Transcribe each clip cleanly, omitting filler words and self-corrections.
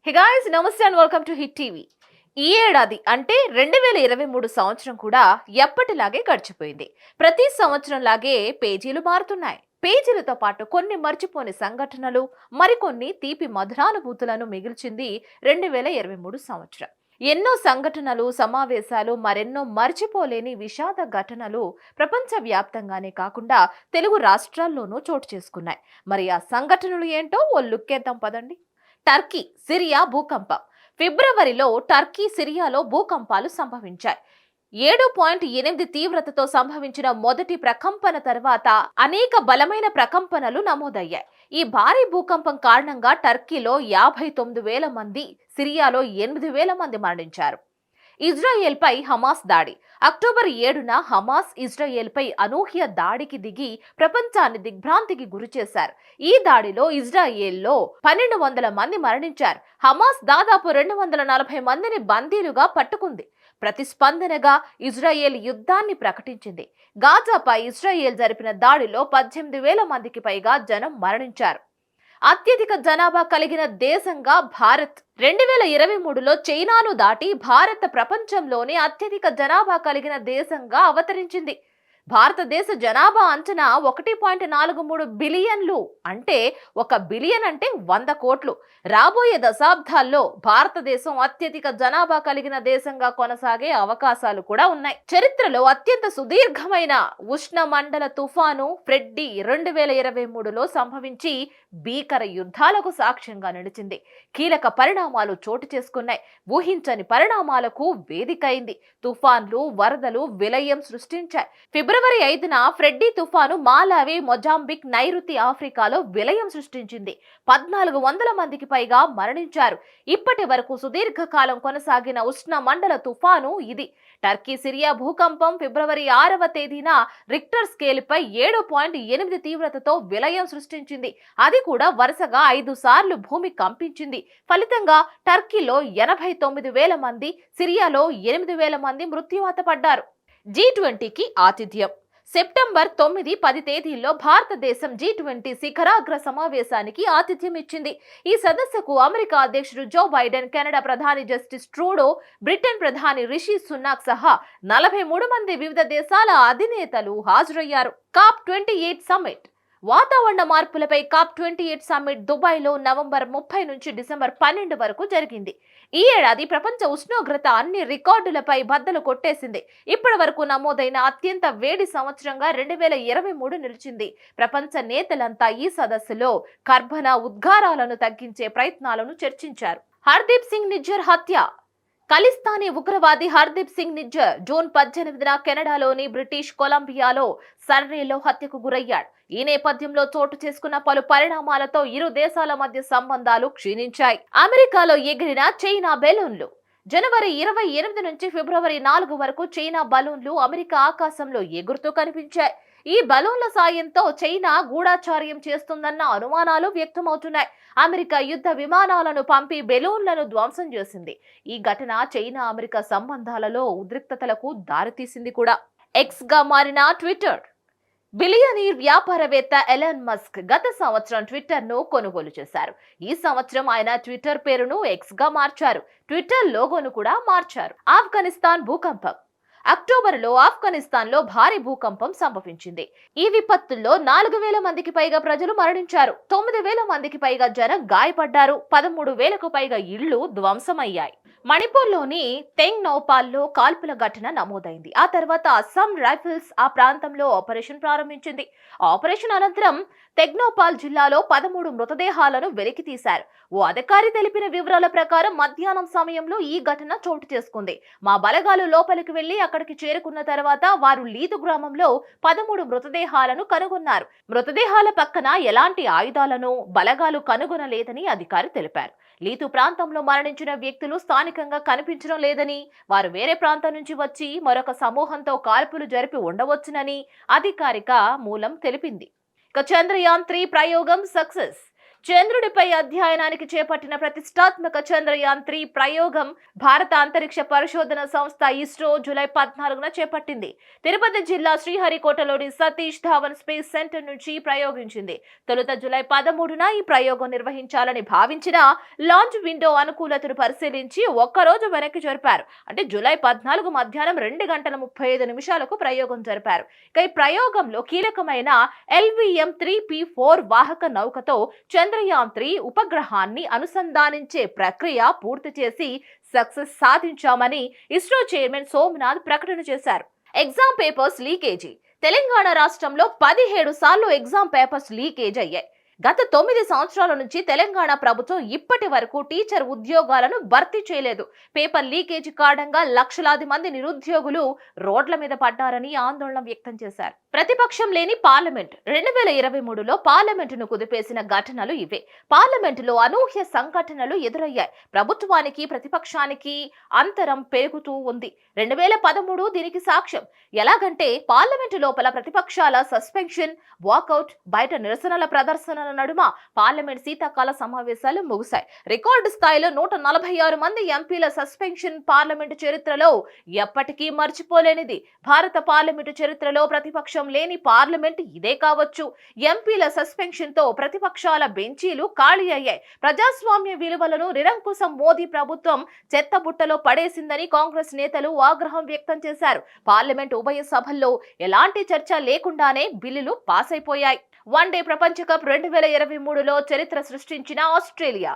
Hey guys, నమస్తే and welcome to hit TV. ఈ ఏడాది అంటే 2023 సంవత్సరం కూడా ఎప్పటిలాగే గడిచిపోయింది. ప్రతి సంవత్సరం లాగే పేజీలు మారుతున్నాయి. పేజీలతో పాటు కొన్ని మర్చిపోని సంఘటనలు, మరికొన్ని తీపి మధురానుభూతులను మిగిల్చింది 2023 సంవత్సరం. ఎన్నో సంఘటనలు, సమావేశాలు, మరెన్నో మర్చిపోలేని విషాద ఘటనలు ప్రపంచవ్యాప్తంగానే కాకుండా తెలుగు రాష్ట్రాల్లోనూ చోటు చేసుకున్నాయి. మరి ఆ సంఘటనలు ఏంటో ఓ లుక్కేద్దాం పదండి. టర్కీ సిరియా భూకంపం. ఫిబ్రవరిలో టర్కీ సిరియాలో భూకంపాలు సంభవించాయి. 7.8 తీవ్రతతో సంభవించిన మొదటి ప్రకంపన తర్వాత అనేక బలమైన ప్రకంపనలు నమోదయ్యాయి. ఈ భారీ భూకంపం కారణంగా టర్కీలో 59,000 మంది, సిరియాలో 8,000 మంది మరణించారు. ఇజ్రాయెల్ పై హమాస్ దాడి. అక్టోబర్ 7న హమాస్ ఇజ్రాయెల్ పై అనూహ్య దాడికి దిగి ప్రపంచాన్ని దిగ్భ్రాంతికి గురిచేశారు. ఈ దాడిలో ఇజ్రాయెల్లో 1,200 మంది మరణించారు. హమాస్ దాదాపు 240 మందిని బందీలుగా పట్టుకుంది. ప్రతిస్పందనగా ఇజ్రాయెల్ యుద్ధాన్ని ప్రకటించింది. గాజాపై ఇజ్రాయెల్ జరిపిన దాడిలో 18,000 మందికి పైగా జనం మరణించారు. అత్యధిక జనాభా కలిగిన దేశంగా భారత్ 2023లో చైనాను దాటి భారత్ ప్రపంచంలోనే అత్యధిక జనాభా కలిగిన దేశంగా అవతరించింది. భారతదేశ జనాభా అంచనా 1.43 బిలియన్లు. అంటే 1 బిలియన్ అంటే 100 కోట్లు. రాబోయే దశాబ్దాల్లో భారతదేశం అత్యధిక జనాభా కలిగిన దేశంగా కొనసాగే అవకాశాలు కూడా ఉన్నాయి. చరిత్రలో అత్యంత సుదీర్ఘమైన ఉష్ణమండల తుఫాను ఫ్రెడ్డీ 2023లో సంభవించి భీకర యుద్ధాలకు సాక్ష్యంగా నిలిచింది. కీలక పరిణామాలు చోటు చేసుకున్నాయి. ఊహించని పరిణామాలకు వేదికైంది. తుఫాన్లు, వరదలు విలయం సృష్టించాయి. ఫిబ్రవరి 5న ఫ్రెడ్డీ తుఫాను మాలావి, మొజాంబిక్, నైరుతి ఆఫ్రికాలో విలయం సృష్టించింది. 1,400 మందికి పైగా మరణించారు. ఇప్పటి వరకు సుదీర్ఘకాలం కొనసాగిన ఉష్ణ మండల తుఫాను ఇది. టర్కీ సిరియా భూకంపం ఫిబ్రవరి 6వ తేదీన రిక్టర్ స్కేల్ పై 7.8 తీవ్రతతో విలయం సృష్టించింది. అది కూడా వరుసగా 5 సార్లు భూమి కంపించింది. ఫలితంగా టర్కీలో 89,000 మంది, సిరియాలో 8,000 మంది మృత్యువాత పడ్డారు. G20కి ఆతిథ్యం. సెప్టెంబర్ 9, 10 తేదీల్లో భారతదేశం G20 శిఖరాగ్ర సమావేశానికి ఆతిథ్యం ఇచ్చింది. ఈ సదస్సుకు అమెరికా అధ్యక్షుడు జో బైడెన్, కెనడా ప్రధాని జస్టిన్ ట్రూడో, బ్రిటన్ ప్రధాని రిషి సునాక్ సహా 43 మంది వివిధ దేశాల అధినేతలు హాజరయ్యారు. COP28 summit. వాతావరణ మార్పులపై COP28 సమ్మిట్ దుబాయ్లో నవంబర్ 30 నుంచి డిసెంబర్ 12 వరకు జరిగింది. ఈ ఏడాది ప్రపంచ ఉష్ణోగ్రత అన్ని రికార్డులపై బద్దలు కొట్టేసింది. ఇప్పటి వరకు నమోదైన అత్యంత వేడి సంవత్సరంగా 2023 నిలిచింది. ప్రపంచ నేతలంతా ఈ సదస్సులో కర్బన ఉద్గారాలను తగ్గించే ప్రయత్నాలను చర్చించారు. హర్దీప్ సింగ్ నిజ్జర్ హత్య. ఖలిస్తానీ ఉగ్రవాది హర్దీప్ సింగ్ నిజ్జర్ జూన్ 18న కెనడాలోని బ్రిటిష్ కొలంబియాలో సర్రేలో హత్యకు గురయ్యాడు. ఈ నేపథ్యంలో చోటు చేసుకున్న పలు పరిణామాలతో ఇరు దేశాల మధ్య సంబంధాలు క్షీణించాయి. అమెరికాలో ఎగిరిన చైనా బెలూన్లు. జనవరి 28 నుంచి ఫిబ్రవరి 4 వరకు చైనా బలూన్లు అమెరికా ఆకాశంలో ఎగురుతూ కనిపించాయి. ఈ బలూన్ల సాయంతో చైనా గూఢాచార్యం చేస్తుందన్న అనుమానాలు వ్యక్తమవుతున్నాయి. అమెరికా యుద్ధ విమానాలను పంపి బెలూన్లను ధ్వంసం చేసింది. ఈ ఘటన చైనా అమెరికా సంబంధాలలో ఉద్రిక్తతలకు దారితీసింది కూడా. ఎక్స్ గా మారిన ట్విట్టర్. బిలియనీర్ వ్యాపారవేత్త ఎలాన్ మస్క్ గత సంవత్సరం ట్విట్టర్ ను కొనుగోలు చేశారు. ఈ సంవత్సరం ఆయన ట్విట్టర్ పేరును ఎక్స్ గా మార్చారు. ట్విట్టర్ లోగోను కూడా మార్చారు. ఆఫ్ఘనిస్తాన్ భూకంపం. అక్టోబర్లో ఆఫ్ఘనిస్తాన్లో భారీ భూకంపం సంభవించింది. ఈ విపత్తుల్లో 4,000 మందికి పైగా ప్రజలు మరణించారు. 9,000 మందికి పైగా జనం గాయపడ్డారు. 13,000కు పైగా ఇళ్లు ధ్వంసమయ్యాయి. మణిపూర్లోని తెంగ్ నౌపాల్లో కాల్పుల ఘటన నమోదైంది. ఆ తర్వాత అస్సాం రైఫిల్స్ ఆ ప్రాంతంలో ఆపరేషన్ ప్రారంభించింది. ఆపరేషన్ అనంతరం తెగ్నోపాల్ జిల్లాలో 13 మృతదేహాలను వెలికి తీశారు. ఓ అధికారి తెలిపిన వివరాల ప్రకారం మధ్యాహ్నం సమయంలో ఈ ఘటన చోటు చేసుకుంది. మా బలగాలు లోపలికి వెళ్లి అక్కడికి చేరుకున్న తర్వాత వారు లీదు గ్రామంలో 13 మృతదేహాలను కనుగొన్నారు. మృతదేహాల పక్కన ఎలాంటి ఆయుధాలను బలగాలు కనుగొనలేదని అధికారి తెలిపారు. లీతు ప్రాంతంలో మరణించిన వ్యక్తులు స్థానికంగా కనిపించడం లేదని, వారు వేరే ప్రాంతం నుంచి వచ్చి మరొక సమూహంతో కాల్పులు జరిపి ఉండవచ్చునని అధికారిక మూలం తెలిపింది. చంద్రయాన్ 3 ప్రయోగం సక్సెస్. చంద్రుడిపై అధ్యయనానికి చేపట్టిన ప్రతిష్టాత్మక చంద్రయాన్-3 ప్రయోగం భారత అంతరిక్ష పరిశోధన సంస్థ ఇస్రో జూలై 14న చేపట్టింది. తిరుపతి జిల్లా శ్రీహరికోటలోని సతీష్ ధావన్ స్పేస్ సెంటర్ నుంచి ప్రయోగించింది. తొలుత జూలై 13న ఈ ప్రయోగం నిర్వహించాలని భావించిన లాంచ్ విండో అనుకూలతను పరిశీలించి ఒక్కరోజు వెనక్కి జరిపారు. అంటే జూలై 14 మధ్యాహ్నం 2:35 ప్రయోగం జరిపారు. ఈ ప్రయోగంలో కీలకమైన LVM-3P4 వాహక నౌకతో చంద్రయాన్-3 ఉపగ్రహాన్ని అనుసంధానించే ప్రక్రియ పూర్తి చేసి సక్సెస్ సాధించామని ఇస్రో చైర్మన్ సోమనాథ్ ప్రకటన చేశారు. Exam papers leakage. తెలంగాణ రాష్ట్రంలో 17 సార్లు ఎగ్జామ్ పేపర్స్ లీకేజ్ అయ్యాయి. గత 9 సంవత్సరాల నుంచి తెలంగాణ ప్రభుత్వం ఇప్పటి వరకు టీచర్ ఉద్యోగాలను భర్తీ చేయలేదు. పేపర్ లీకేజీ కారణంగా లక్షలాది మంది నిరుద్యోగులు రోడ్ల మీద పడ్డారని ఆందోళన వ్యక్తం చేశారు. ప్రతిపక్షం లేని పార్లమెంట్. 2023లో పార్లమెంటును కుదిపేసిన ఘటనలు ఇవే. పార్లమెంటులో అనూహ్య సంఘటనలు ఎదురయ్యాయి. ప్రభుత్వానికి ప్రతిపక్షానికి అంతరం పెరుగుతూ ఉంది. 2013 దీనికి సాక్ష్యం. ఎలాగంటే పార్లమెంటు లోపల ప్రతిపక్షాల సస్పెన్షన్, వాకౌట్, బయట నిరసనల ప్రదర్శనల నడుమ పార్లమెంట్ శీతాకాల సమావేశాలు ముగిశాయి. రికార్డు స్థాయిలో 146 మంది ఎంపీల సస్పెన్షన్ పార్లమెంటు చరిత్రలో ఎప్పటికీ మర్చిపోలేనిది. భారత పార్లమెంటు చరిత్రలో ప్రతిపక్షం లేని పార్లమెంట్ ఇదే కావచ్చు. ఎంపీల సస్పెన్షన్ తో ప్రతిపక్షాల బెంచీలు ఖాళీ అయ్యాయి. ప్రజాస్వామ్య విలువలను నిరంకుశం మోదీ ప్రభుత్వం చెత్తబుట్టలో పడేసిందని కాంగ్రెస్ నేతలు ఆగ్రహం వ్యక్తం చేశారు. పార్లమెంట్ ఉభయ సభల్లో ఎలాంటి చర్చ లేకుండానే బిల్లులు పాస్ అయిపోయాయి. వన్డే ప్రపంచ కప్ 2023లో చరిత్ర సృష్టించిన ఆస్ట్రేలియా.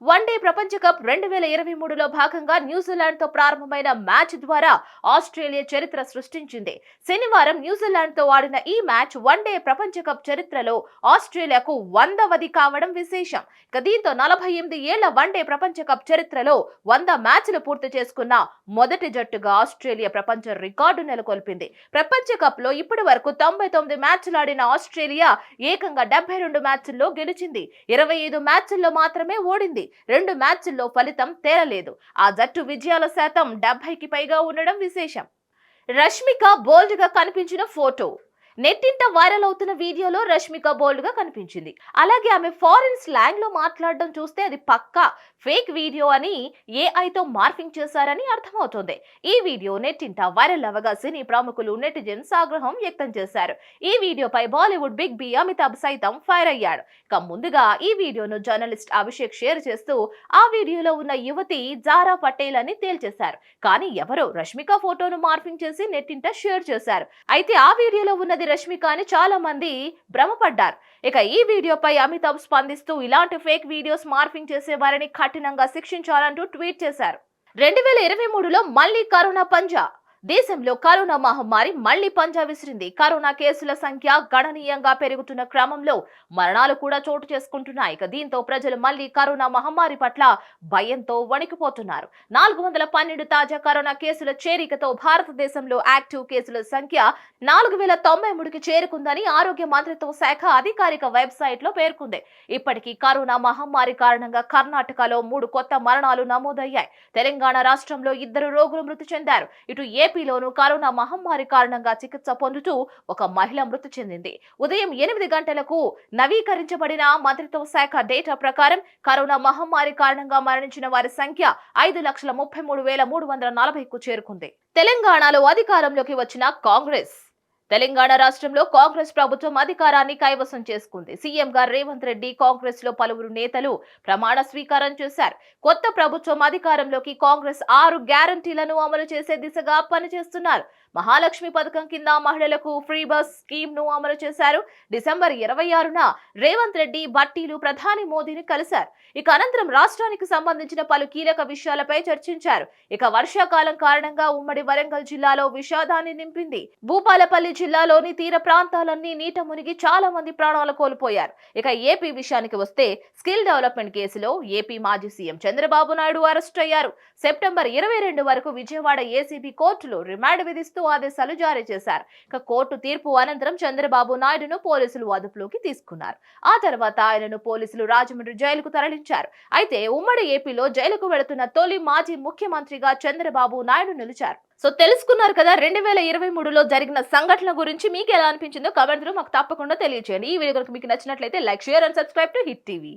వన్డే ప్రపంచ కప్ 2023లో భాగంగా న్యూజిలాండ్ తో ప్రారంభమైన మ్యాచ్ ద్వారా ఆస్ట్రేలియా చరిత్ర సృష్టించింది. శనివారం న్యూజిలాండ్ తో ఆడిన ఈ మ్యాచ్ వన్డే ప్రపంచ కప్ చరిత్రలో ఆస్ట్రేలియాకు 100వది కావడం విశేషం. దీంతో 48 ఏళ్ల వన్డే ప్రపంచ కప్ చరిత్రలో 100 మ్యాచ్లు పూర్తి చేసుకున్న మొదటి జట్టుగా ఆస్ట్రేలియా ప్రపంచ రికార్డు నెలకొల్పింది. ప్రపంచ కప్ లో ఇప్పటి వరకు 99 మ్యాచ్లు ఆడిన ఆస్ట్రేలియా ఏకంగా 72 మ్యాచ్ల్లో గెలిచింది. 25 మ్యాచ్ల్లో మాత్రమే ఓడింది. 2 మ్యాచ్ల్లో ఫలితం తేలలేదు. ఆ జట్టు విజయాల శాతం 70కి పైగా ఉండడం విశేషం. రష్మిక బోల్డ్ గా కనిపించిన ఫోటో. నెట్టింట వైరల్ అవుతున్న వీడియోలో రష్మిక బోల్డ్ గా కనిపించింది. అలాగే ఆమె ఫారిన్ స్లాంగ్ లో మాట్లాడడం చూస్తే అది పక్కా ఫేక్ వీడియో అని ఏఐతో మార్ఫింగ్ చేశారని అర్థమవుతోంది. ఈ వీడియో నెట్టింట వైరల్ అవగా సినీ ప్రముఖులు, నెటిజన్స్ ఆగ్రహం వ్యక్తం చేశారు. ఈ వీడియోపై బాలీవుడ్ బిగ్ బి అమితాబ్ సైతం ఫైర్ అయ్యాడు. ముందుగా ఈ వీడియోను జర్నలిస్ట్ అభిషేక్ షేర్ చేస్తూ ఆ వీడియోలో ఉన్న యువతి జారా పటేల్ అని తేల్చేశారు. కానీ ఎవరో రష్మిక ఫోటోను మార్ఫింగ్ చేసి నెట్టింట షేర్ చేశారు. అయితే ఆ వీడియోలో ఉన్నది రష్మిక అని చాలా మంది భ్రమపడ్డారు. ఈ వీడియోపై అమితాబ్ స్పందిస్తూ ఇలాంటి ఫేక్ వీడియోస్ మార్ఫింగ్ చేసే వారిని కఠినంగా శిక్షించాలంటూ ట్వీట్ చేశారు. 2023లో మళ్లీ కరోనా పంజా. దేశంలో కరోనా మహమ్మారి మళ్లీ పంజా విసిరింది. కరోనా కేసుల సంఖ్య గణనీయంగా పెరుగుతున్న క్రమంలో మరణాలు కూడా చోటు చేసుకుంటున్నాయి. దీంతో ప్రజలు మళ్లీ కరోనా మహమ్మారి పట్ల భయంతో వణికిపోతున్నారు. 412 తాజా కరోనా కేసుల చేరికతో భారతదేశంలో యాక్టివ్ కేసుల సంఖ్య 4093కి చేరుకుందని ఆరోగ్య మంత్రిత్వ శాఖ అధికారిక వెబ్సైట్ లో పేర్కొంది. ఇప్పటికీ కరోనా మహమ్మారి కారణంగా కర్ణాటకలో 3 కొత్త మరణాలు నమోదయ్యాయి. తెలంగాణ రాష్ట్రంలో 2 రోగులు మృతి చెందారు. ఇటు ఏపీలోనూ కరోనా మహమ్మారి కారణంగా చికిత్స పొందుతూ ఒక మహిళ మృతి చెందింది. ఉదయం 8 గంటలకు నవీకరించబడిన మంత్రిత్వ శాఖ డేటా ప్రకారం కరోనా మహమ్మారి కారణంగా మరణించిన వారి సంఖ్య 5,33,340కు చేరుకుంది. తెలంగాణలో అధికారంలోకి వచ్చిన కాంగ్రెస్. తెలంగాణ రాష్ట్రంలో కాంగ్రెస్ ప్రభుత్వం అధికారాన్ని కైవసం చేసుకుంది. సీఎం గా రేవంత్ రెడ్డి, కాంగ్రెస్ లో పలువురు నేతలు ప్రమాణ స్వీకారం చేశారు. కొత్త ప్రభుత్వం అధికారంలోకి కాంగ్రెస్ 6 గ్యారంటీలను అమలు చేసే దిశగా పనిచేస్తున్నారు. మహాలక్ష్మి పథకం కింద మహిళలకు ఫ్రీ బస్ స్కీమ్ ను అమలు చేశారు. డిసెంబర్ 26న రేవంత్ రెడ్డి, భట్టీలు ప్రధాని మోదీని కలిశారు. అనంతరం రాష్ట్రానికి సంబంధించిన పలు కీలక విషయాలపై చర్చించారు. వర్షాకాలం కారణంగా ఉమ్మడి వరంగల్ జిల్లాలో విషాదాన్ని నింపింది. భూపాలపల్లి జిల్లాలోని తీర ప్రాంతాలన్నీ నీట మునిగి చాలా మంది ప్రాణాలు కోల్పోయారు. ఏపీ విషయానికి వస్తే స్కిల్ డెవలప్మెంట్ కేసులో ఏపీ మాజీ సీఎం చంద్రబాబు నాయుడు అరెస్ట్ అయ్యారు. సెప్టెంబర్ 22 వరకు విజయవాడ ఏసీబీ కోర్టులో రిమాండ్ విధిస్తూ ఆదేశాలు జారీ చేశారు. కోర్టు తీర్పు అనంతరం చంద్రబాబు నాయుడును పోలీసులు అదుపులోకి తీసుకున్నారు. ఆ తర్వాత ఆయనను పోలీసులు రాజమండ్రి జైలుకు తరలించారు. అయితే ఉమ్మడి ఏపీలో జైలుకు వెళుతున్న తొలి మాజీ ముఖ్యమంత్రిగా చంద్రబాబు నాయుడు నిలిచారు. సో తెలుసుకున్నారు కదా 2023లో జరిగిన సంఘటనల గురించి. మీకు ఎలా అనిపించిందో కామెంట్స్ లో మాకు తప్పకుండా తెలియజేయండి. ఈ వీడియో కనుక మీకు నచ్చినట్లయితే like, share and subscribe to hit TV.